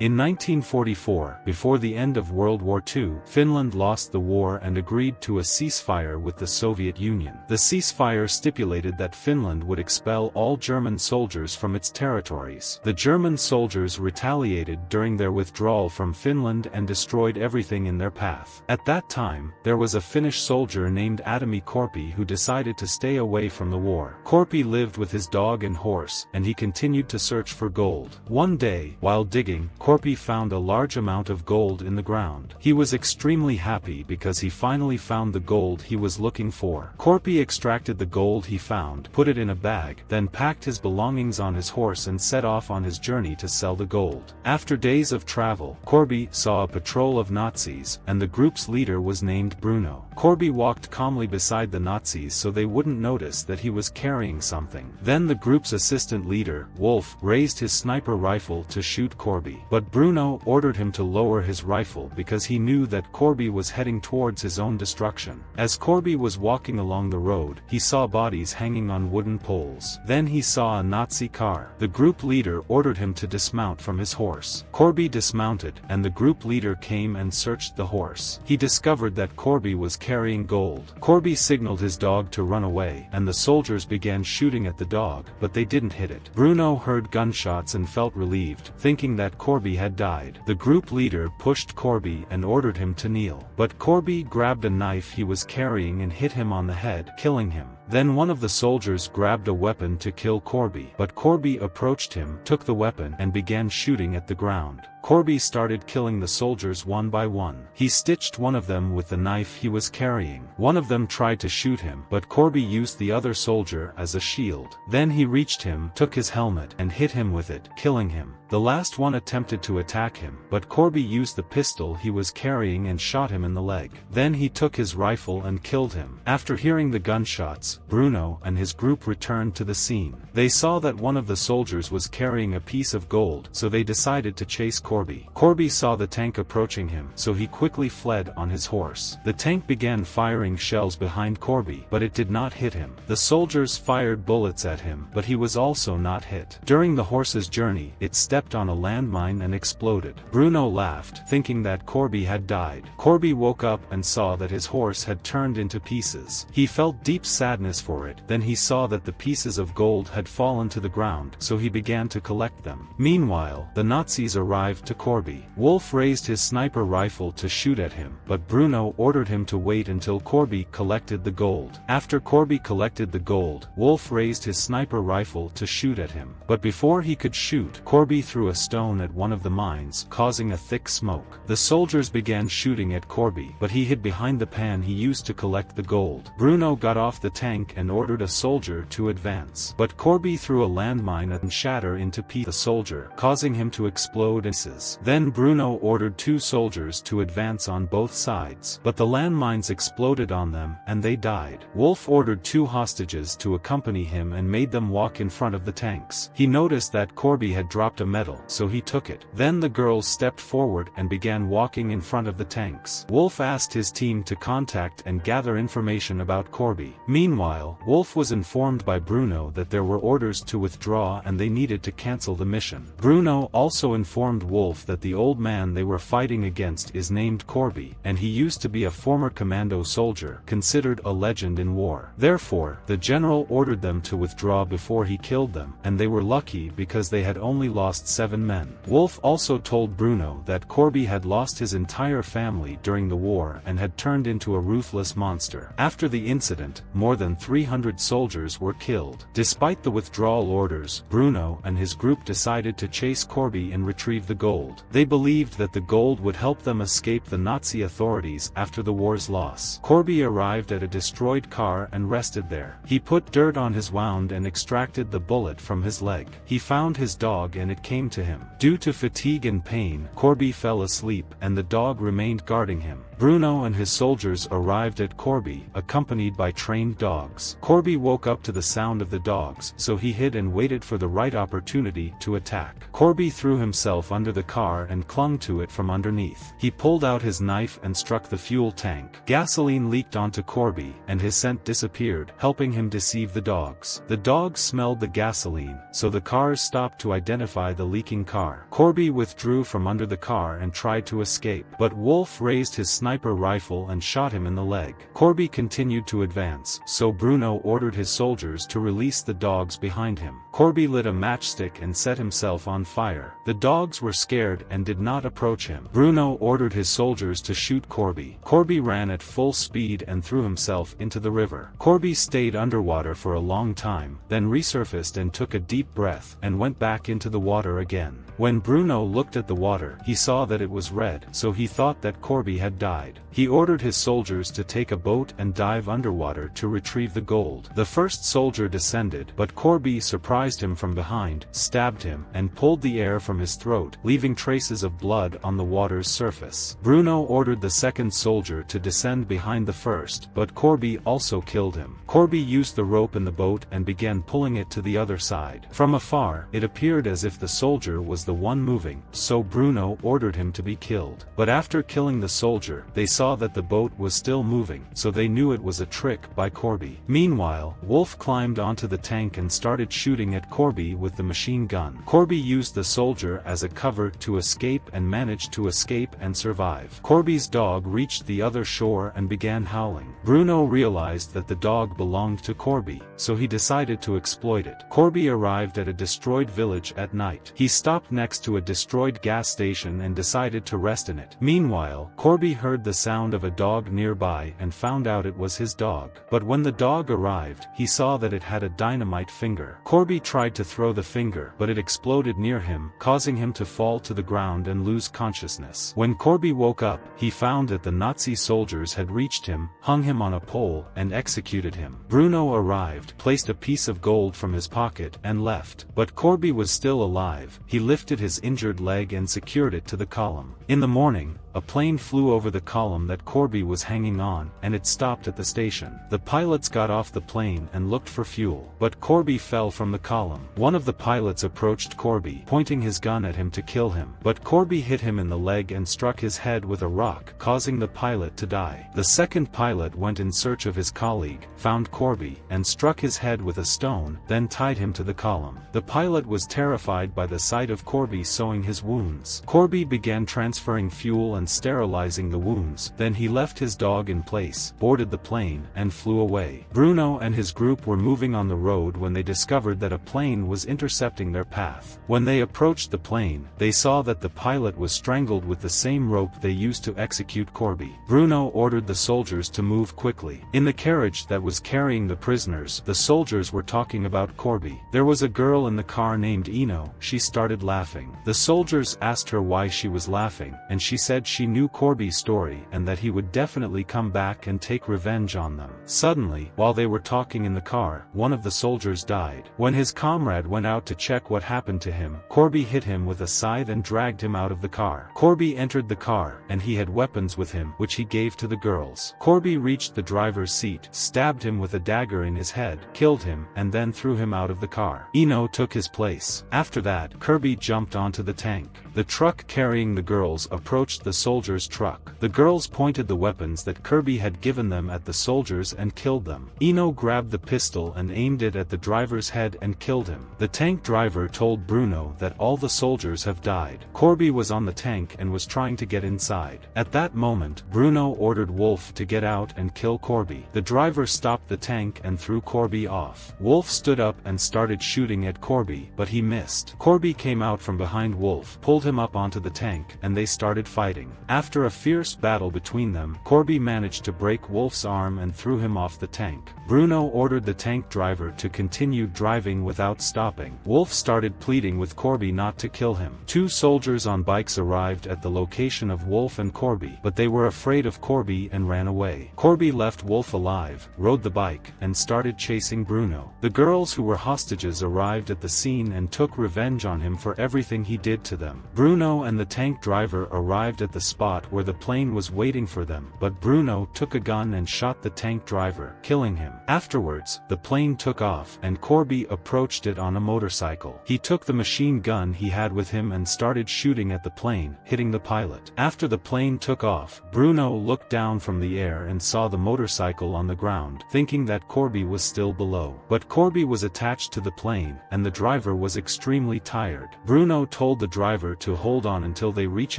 In 1944, before the end of World War II, Finland lost the war and agreed to a ceasefire with the Soviet Union. The ceasefire stipulated that Finland would expel all German soldiers from its territories. The German soldiers retaliated during their withdrawal from Finland and destroyed everything in their path. At that time, there was a Finnish soldier named Atomi Korpi who decided to stay away from the war. Korpi lived with his dog and horse, and he continued to search for gold. One day, while digging, Korpi found a large amount of gold in the ground. He was extremely happy because he finally found the gold he was looking for. Korpi extracted the gold he found, put it in a bag, then packed his belongings on his horse and set off on his journey to sell the gold. After days of travel, Korpi saw a patrol of Nazis, and the group's leader was named Bruno. Korpi walked calmly beside the Nazis so they wouldn't notice that he was carrying something. Then the group's assistant leader, Wolf, raised his sniper rifle to shoot Korpi. But Bruno ordered him to lower his rifle because he knew that Korpi was heading towards his own destruction. As Korpi was walking along the road, he saw bodies hanging on wooden poles. Then he saw a Nazi car. The group leader ordered him to dismount from his horse. Korpi dismounted, and the group leader came and searched the horse. He discovered that Korpi was carrying gold. Korpi signaled his dog to run away, and the soldiers began shooting at the dog, but they didn't hit it. Bruno heard gunshots and felt relieved, thinking that Korpi had died. The group leader pushed Korpi and ordered him to kneel. But Korpi grabbed a knife he was carrying and hit him on the head, killing him. Then one of the soldiers grabbed a weapon to kill Korpi, but Korpi approached him, took the weapon, and began shooting at the ground. Korpi started killing the soldiers one by one. He stitched one of them with the knife he was carrying. One of them tried to shoot him, but Korpi used the other soldier as a shield. Then he reached him, took his helmet, and hit him with it, killing him. The last one attempted to attack him, but Korpi used the pistol he was carrying and shot him in the leg. Then he took his rifle and killed him. After hearing the gunshots, Bruno and his group returned to the scene. They saw that one of the soldiers was carrying a piece of gold, so they decided to chase Korpi. Korpi saw the tank approaching him, so he quickly fled on his horse. The tank began firing shells behind Korpi, but it did not hit him. The soldiers fired bullets at him, but he was also not hit. During the horse's journey, it stepped on a landmine and exploded. Bruno laughed, thinking that Korpi had died. Korpi woke up and saw that his horse had turned into pieces. He felt deep sadness for it. Then he saw that the pieces of gold had fallen to the ground, so he began to collect them. Meanwhile, the Nazis arrived to Korpi. Wolf raised his sniper rifle to shoot at him, but Bruno ordered him to wait until Korpi collected the gold. After Korpi collected the gold, Wolf raised his sniper rifle to shoot at him. But before he could shoot, Korpi threw a stone at one of the mines, causing a thick smoke. The soldiers began shooting at Korpi, but he hid behind the pan he used to collect the gold. Bruno got off the tank and ordered a soldier to advance. But Korpi threw a landmine and shatter into the soldier, causing him to explode in pieces. Then Bruno ordered 2 soldiers to advance on both sides, but the landmines exploded on them, and they died. Wolf ordered 2 hostages to accompany him and made them walk in front of the tanks. He noticed that Korpi had dropped a medal, so he took it. Then the girls stepped forward and began walking in front of the tanks. Wolf asked his team to contact and gather information about Korpi. Meanwhile, Wolf was informed by Bruno that there were orders to withdraw and they needed to cancel the mission. Bruno also informed Wolf that the old man they were fighting against is named Korpi, and he used to be a former commando soldier, considered a legend in war. Therefore, the general ordered them to withdraw before he killed them, and they were lucky because they had only lost 7 men. Wolf also told Bruno that Korpi had lost his entire family during the war and had turned into a ruthless monster. After the incident, more than 300 soldiers were killed. Despite the withdrawal orders, Bruno and his group decided to chase Korpi and retrieve the gold. They believed that the gold would help them escape the Nazi authorities after the war's loss. Korpi arrived at a destroyed car and rested there. He put dirt on his wound and extracted the bullet from his leg. He found his dog and it came to him. Due to fatigue and pain, Korpi fell asleep and the dog remained guarding him. Bruno and his soldiers arrived at Corby, accompanied by trained dogs. Corby woke up to the sound of the dogs, so he hid and waited for the right opportunity to attack. Corby threw himself under the car and clung to it from underneath. He pulled out his knife and struck the fuel tank. Gasoline leaked onto Corby, and his scent disappeared, helping him deceive the dogs. The dogs smelled the gasoline, so the cars stopped to identify the leaking car. Corby withdrew from under the car and tried to escape, but Wolf raised his sniper rifle and shot him in the leg. Corby continued to advance, so Bruno ordered his soldiers to release the dogs behind him. Corby lit a matchstick and set himself on fire. The dogs were scared and did not approach him. Bruno ordered his soldiers to shoot Corby. Corby ran at full speed and threw himself into the river. Corby stayed underwater for a long time, then resurfaced and took a deep breath, and went back into the water again. When Bruno looked at the water, he saw that it was red, so he thought that Corby had died. He ordered his soldiers to take a boat and dive underwater to retrieve the gold. The first soldier descended, but Corby surprised him from behind, stabbed him, and pulled the air from his throat, leaving traces of blood on the water's surface. Bruno ordered the second soldier to descend behind the first, but Corby also killed him. Corby used the rope in the boat and began pulling it to the other side. From afar, it appeared as if the soldier was the one moving, so Bruno ordered him to be killed. But after killing the soldier, they saw that the boat was still moving, so they knew it was a trick by Corby. Meanwhile, Wolf climbed onto the tank and started shooting at Corby with the machine gun. Corby used the soldier as a cover to escape and managed to escape and survive. Corby's dog reached the other shore and began howling. Bruno realized that the dog belonged to Corby, so he decided to exploit it. Corby arrived at a destroyed village at night. He stopped next to a destroyed gas station and decided to rest in it. Meanwhile, Corby heard the sound of a dog nearby and found out it was his dog. But when the dog arrived, he saw that it had a dynamite finger. Corby tried to throw the finger, but it exploded near him, causing him to fall to the ground and lose consciousness. When Corby woke up, he found that the Nazi soldiers had reached him, hung him on a pole, and executed him. Bruno arrived, placed a piece of gold from his pocket, and left. But Corby was still alive. He lifted his injured leg and secured it to the column. In the morning, a plane flew over the column that Corby was hanging on, and it stopped at the station. The pilots got off the plane and looked for fuel, but Corby fell from the column. One of the pilots approached Corby, pointing his gun at him to kill him, but Corby hit him in the leg and struck his head with a rock, causing the pilot to die. The second pilot went in search of his colleague, found Corby, and struck his head with a stone, then tied him to the column. The pilot was terrified by the sight of Corby sewing his wounds. Corby began transferring fuel and sterilizing the wounds, then he left his dog in place, boarded the plane, and flew away. Bruno and his group were moving on the road when they discovered that a plane was intercepting their path. When they approached the plane, they saw that the pilot was strangled with the same rope they used to execute Corby. Bruno ordered the soldiers to move quickly. In the carriage that was carrying the prisoners, the soldiers were talking about Corby. There was a girl in the car named Eno. She started laughing. The soldiers asked her why she was laughing, and she said she knew Corby's story and that he would definitely come back and take revenge on them. Suddenly, while they were talking in the car, one of the soldiers died. When his comrade went out to check what happened to him, Corby hit him with a scythe and dragged him out of the car. Corby entered the car, and he had weapons with him, which he gave to the girls. Corby reached the driver's seat, stabbed him with a dagger in his head, killed him, and then threw him out of the car. Eno took his place. After that, Corby jumped onto the tank. The truck carrying the girls approached the soldiers' truck. The girls pointed the weapons that Corby had given them at the soldiers and killed them. Eno grabbed the pistol and aimed it at the driver's head and killed him. The tank driver told Bruno that all the soldiers have died. Corby was on the tank and was trying to get inside. At that moment, Bruno ordered Wolf to get out and kill Corby. The driver stopped the tank and threw Corby off. Wolf stood up and started shooting at Corby, but he missed. Corby came out from behind Wolf, pulled him up onto the tank, and they started fighting. After a fierce battle between them, Corby managed to break Wolf's arm and threw him off the tank. Bruno ordered the tank driver to continue driving without stopping. Wolf started pleading with Corby not to kill him. Two soldiers on bikes arrived at the location of Wolf and Corby, but they were afraid of Corby and ran away. Corby left Wolf alive, rode the bike, and started chasing Bruno. The girls who were hostages arrived at the scene and took revenge on him for everything he did to them. Bruno and the tank driver arrived at the spot where the plane was waiting for them, but Bruno took a gun and shot the tank driver, killing him. Afterwards, the plane took off and Corby approached it on a motorcycle. He took the machine gun he had with him and started shooting at the plane, hitting the pilot. After the plane took off, Bruno looked down from the air and saw the motorcycle on the ground, thinking that Corby was still below. But Corby was attached to the plane, and the driver was extremely tired. Bruno told the driver to hold on until they reach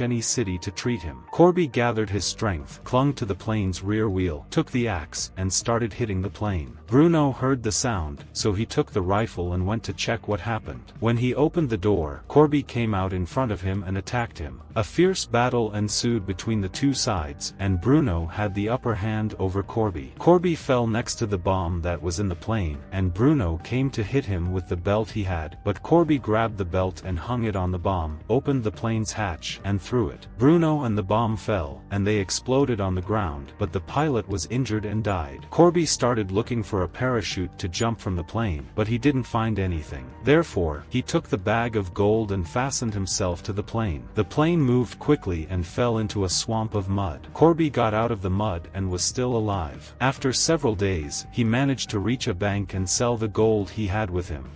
any city to treat him. Corby gathered his strength, clung to the plane's rear wheel, took the axe, and started hitting the plane. Bruno heard the sound, so he took the rifle and went to check what happened. When he opened the door, Corby came out in front of him and attacked him. A fierce battle ensued between the two sides, and Bruno had the upper hand over Corby. Corby fell next to the bomb that was in the plane, and Bruno came to hit him with the belt he had, but Corby grabbed the belt and hung it on the bomb, opened the plane's hatch, and threw it. Bruno and the bomb fell, and they exploded on the ground, but the pilot was injured and died. Corby started looking for a parachute to jump from the plane, but he didn't find anything. Therefore, he took the bag of gold and fastened himself to the plane. The plane moved quickly and fell into a swamp of mud. Corby got out of the mud and was still alive. After several days, he managed to reach a bank and sell the gold he had with him.